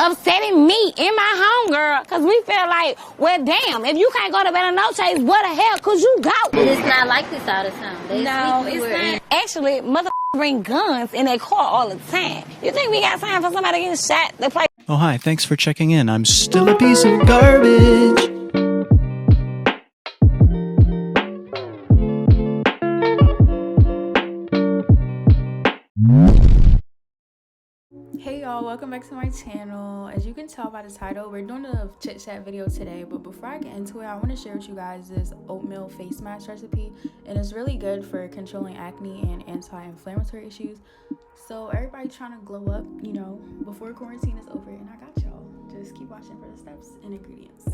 upsetting me and my homegirl, because we feel like, well, damn, if you can't go to bed on no chase, what the hell could you go? It's not like this all the time. No, it's not. Actually, mother bring guns in their car all the time. You think we got time for somebody getting shot? They play. Oh, hi, thanks for checking in. I'm still a piece of garbage. Hey y'all, welcome back to my channel. As you can tell by the title, we're doing a chit chat video today, but before I get into it, I want to share with you guys this oatmeal face mask recipe, and it's really good for controlling acne and anti-inflammatory issues. So everybody trying to glow up, you know, before quarantine is over, and I got y'all. Just keep watching for the steps and ingredients.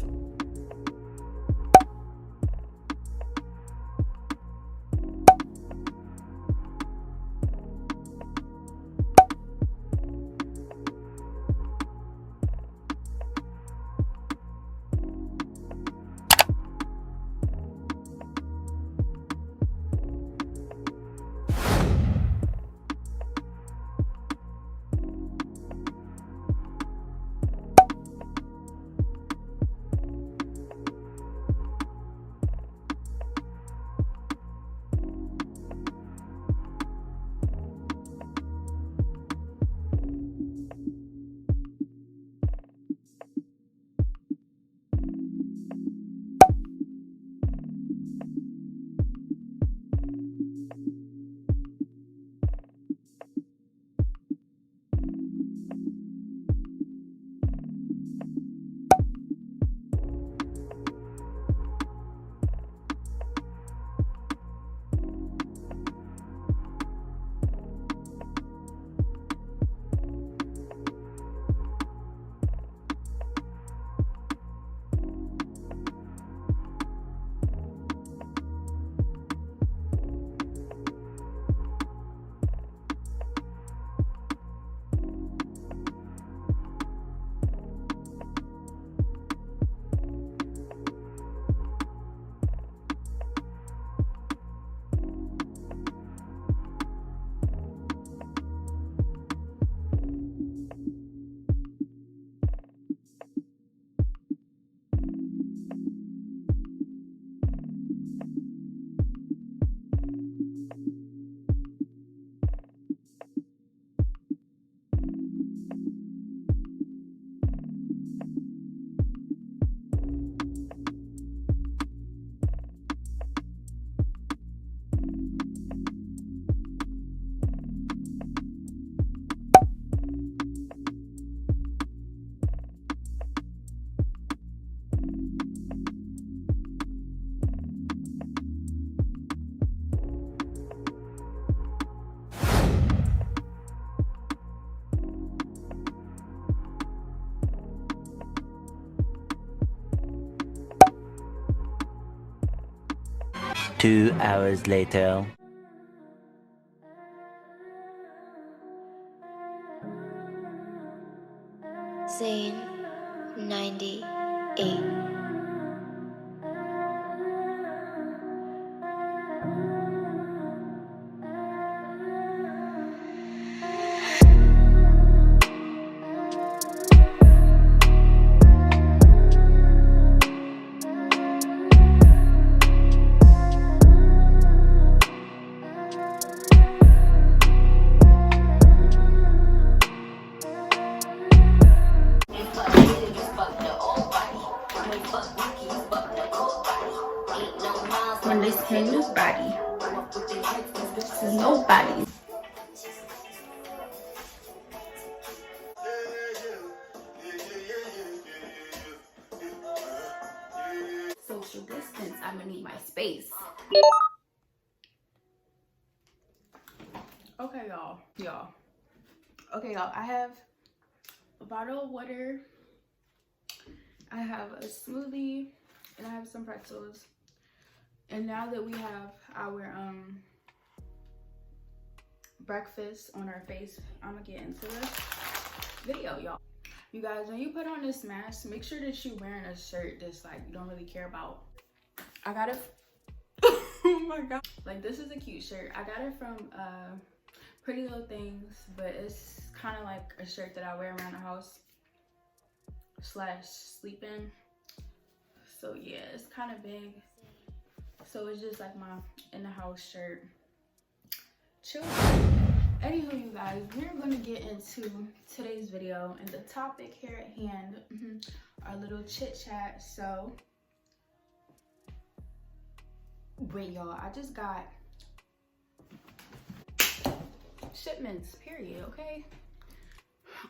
Two hours later. Scene 98. When they say nobody, this is nobody. Social distance, I'm gonna need my space. Okay, y'all. Okay, y'all, I have a bottle of water, I have a smoothie, and I have some pretzels. And now that we have our breakfast on our face, I'm gonna get into the video, y'all. You guys, when you put on this mask, make sure that you're wearing a shirt that's like you don't really care about. I got it. Oh my god, like this is a cute shirt. I got it from Pretty Little Things, but it's kind of like a shirt that I wear around the house. slash sleeping. So yeah, it's kind of big. So it's just like my in the house shirt. Chill. Anywho, you guys, we're gonna get into today's video and the topic here at hand, our little chit chat. So wait, y'all, I just got shipments, period. Okay,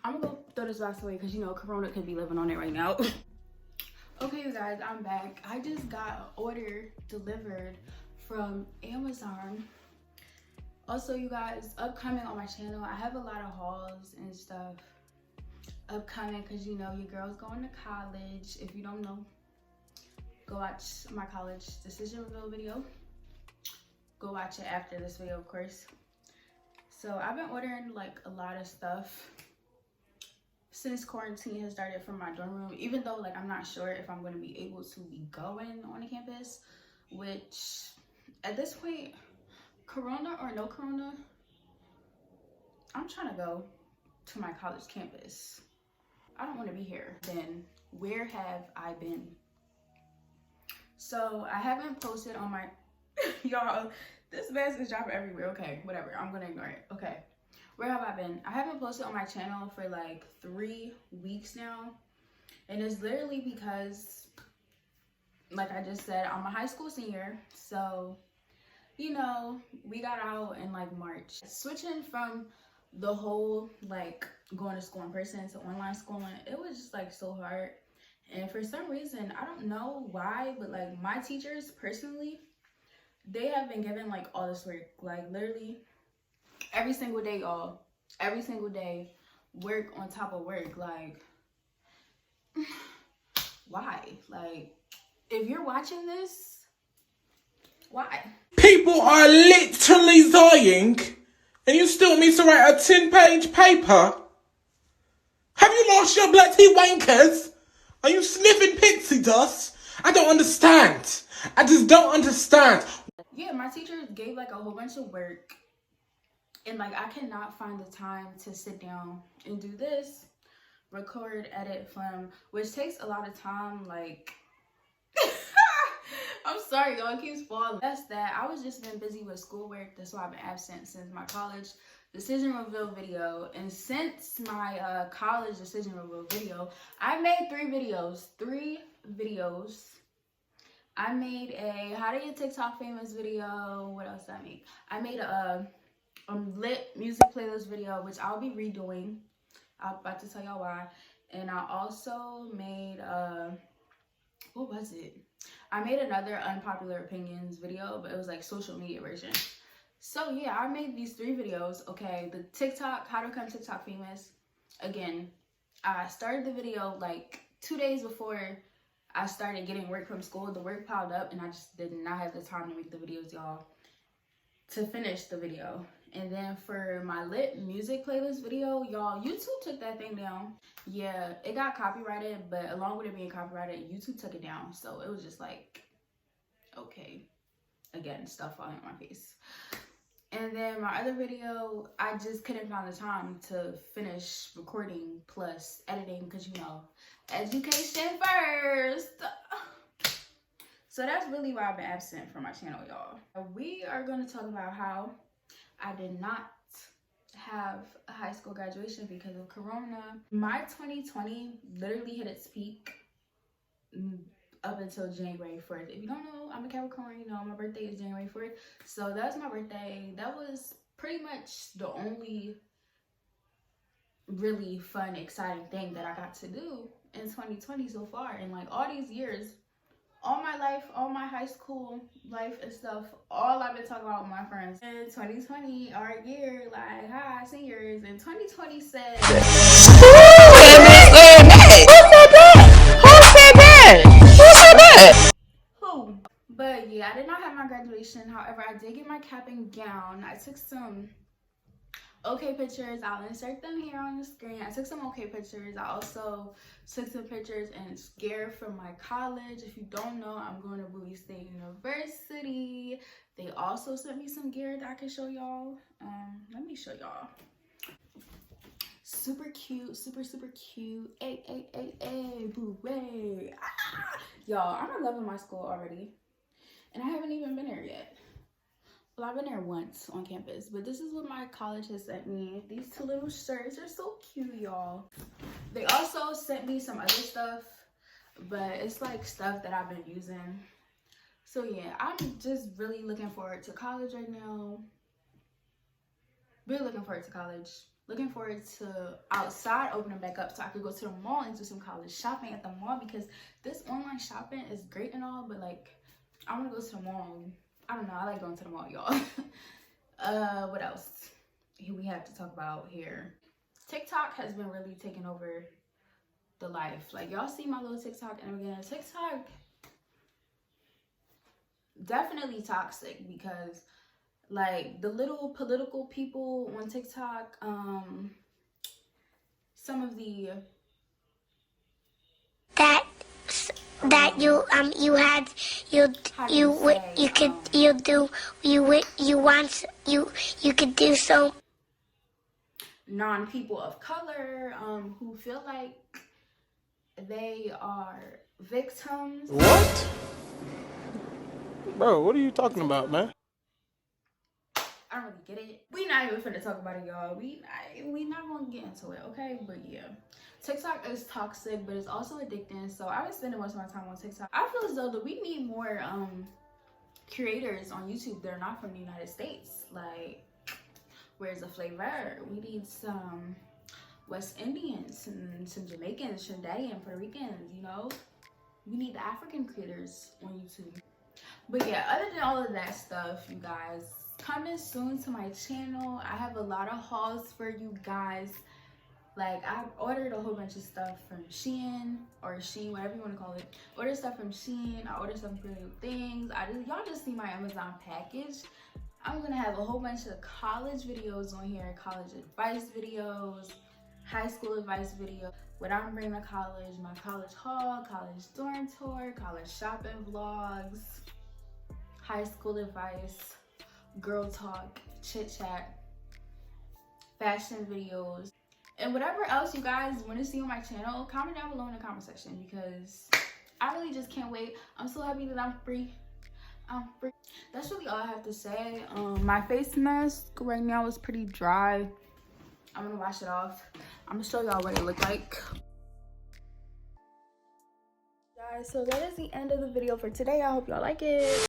I'm gonna throw this box away because you know Corona could be living on it right now. Okay, you guys, I'm back. I just got an order delivered from Amazon. Also, you guys, upcoming on my channel, I have a lot of hauls and stuff upcoming because you know your girl's going to college. If you don't know, go watch my college decision reveal video. Go watch it after this video, of course. So I've been ordering like a lot of stuff since quarantine has started from my dorm room, even though like I'm not sure if I'm going to be able to be going on the campus, which at this point, Corona or no Corona, I'm trying to go to my college campus. I don't want to be here. Then where have I been? So I haven't posted on my y'all, this mess is dropping everywhere. Okay, whatever, I'm gonna ignore it. Okay, where have I been? I haven't posted on my channel for like 3 weeks now, and it's literally because, like I just said, I'm a high school senior, so you know, we got out in like March. Switching from the whole like going to school in person to online schooling, it was just like so hard. And for some reason, I don't know why, but like my teachers personally, they have been given like all this work, like literally every single day, y'all. Every single day, work on top of work. Like, why? Like, if you're watching this, why? People are literally dying, and you still want me to write a 10-page paper? Have you lost your bloody wankers? Are you sniffing pixie dust? I don't understand. I just don't understand. Yeah, my teachers gave like a whole bunch of work, and like I cannot find the time to sit down and do this, record, edit, film, which takes a lot of time. Like, I'm sorry, y'all, it keeps falling. That's that. I was just been busy with schoolwork. That's why I've been absent since my college decision reveal video. And since my college decision reveal video, I made 3 videos. 3 videos. I made a how to get TikTok famous video. What else did I make? I made a lit music playlist video, which I'll be redoing. I'm about to tell y'all why. And I also made what was it? I made another unpopular opinions video, but it was like social media version. So yeah, I made these 3 videos. Okay, the TikTok, how to become TikTok famous. Again, I started the video like 2 days before I started getting work from school. The work piled up and I just did not have the time to make the videos, y'all, to finish the video. And then for my lit music playlist video, y'all, YouTube took that thing down. Yeah, it got copyrighted, but along with it being copyrighted, YouTube took it down. So it was just like, okay, again, stuff falling on my face. And then my other video, I just couldn't find the time to finish recording plus editing because, you know, education first. So that's really why I've been absent from my channel, y'all. We are going to talk about how I did not have a high school graduation because of Corona. My 2020 literally hit its peak up until January 4th. If you don't know, I'm a Capricorn, you know, my birthday is January 4th. So that's my birthday. That was pretty much the only really fun, exciting thing that I got to do in 2020 so far. And like all these years, all my life, all my high school life and stuff, all I've been talking about with my friends. In 2020, our year, like, hi, seniors. And 2020 said... Who said that? Who? But yeah, I did not have my graduation. However, I did get my cap and gown. I took some okay pictures. I'll insert them here on the screen. I took some okay pictures. I also took some pictures and gear from my college. If you don't know, I'm going to Bowie State University. They also sent me some gear that I can show y'all. Let me show y'all. Super cute, super cute. Ay, boo, way. Ah! Y'all, I'm in love with my school already. And I haven't even been here yet. Well, I've been there once on campus, but this is what my college has sent me. These two little shirts are so cute, y'all. They also sent me some other stuff, but it's like stuff that I've been using. So yeah, I'm just really looking forward to college right now. Really looking forward to college. Looking forward to outside opening back up so I could go to the mall and do some college shopping at the mall, because this online shopping is great and all, but like I want to go to the mall. I don't know, I like going to the mall, y'all. What else we have to talk about here? TikTok has been really taking over the life. Like, y'all see my little TikTok, and again, TikTok definitely toxic, because like the little political people on TikTok, some of the you could do so non-people of color who feel like they are victims. What? Bro, what are you talking about, man? I don't really get it. We not even finna talk about it, y'all. We not gonna get into it, okay? But yeah, TikTok is toxic, but it's also addicting. So I've been spending most of my time on TikTok. I feel as though that we need more creators on YouTube that are not from the United States. Like, where's the flavor? We need some West Indians and some Jamaicans, Trinidadian, Puerto Ricans, you know? We need the African creators on YouTube. But yeah, other than all of that stuff, you guys, coming soon to my channel. I have a lot of hauls for you guys. Like, I've ordered a whole bunch of stuff from Shein, or Shein, whatever you want to call it. Ordered stuff from Shein. I ordered some pretty things. Y'all just see my Amazon package. I'm gonna have a whole bunch of college videos on here, college advice videos, high school advice videos, what I'm bringing to college, my college haul, college dorm tour, college shopping vlogs, high school advice, girl talk, chit chat, fashion videos, and whatever else you guys want to see on my channel. Comment down below in the comment section, because I really just can't wait. I'm so happy that I'm free. That's really all I have to say. My face mask right now is pretty dry. I'm gonna wash it off. I'm gonna show y'all what it looked like. Guys, so that is the end of the video for today. I hope y'all like it.